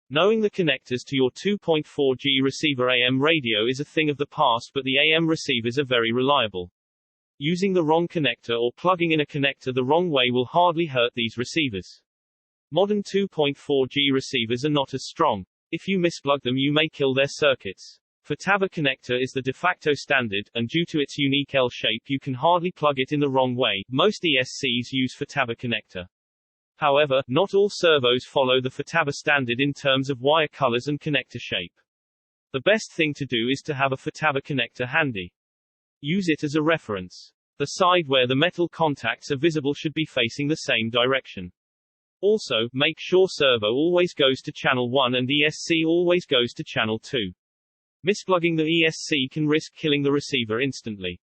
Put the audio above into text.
Knowing the connectors to your 2.4G receiver AM radio is a thing of the past, but the AM receivers are very reliable. Using the wrong connector or plugging in a connector the wrong way will hardly hurt these receivers. Modern 2.4G receivers are not as strong. If you misplug them you may kill their circuits. Futaba connector is the de facto standard, and due to its unique L shape you can hardly plug it in the wrong way. Most ESCs use Futaba connector. However, not all servos follow the Futaba standard in terms of wire colors and connector shape. The best thing to do is to have a Futaba connector handy. Use it as a reference. The side where the metal contacts are visible should be facing the same direction. Also, make sure servo always goes to channel 1 and ESC always goes to channel 2. Misplugging the ESC can risk killing the receiver instantly.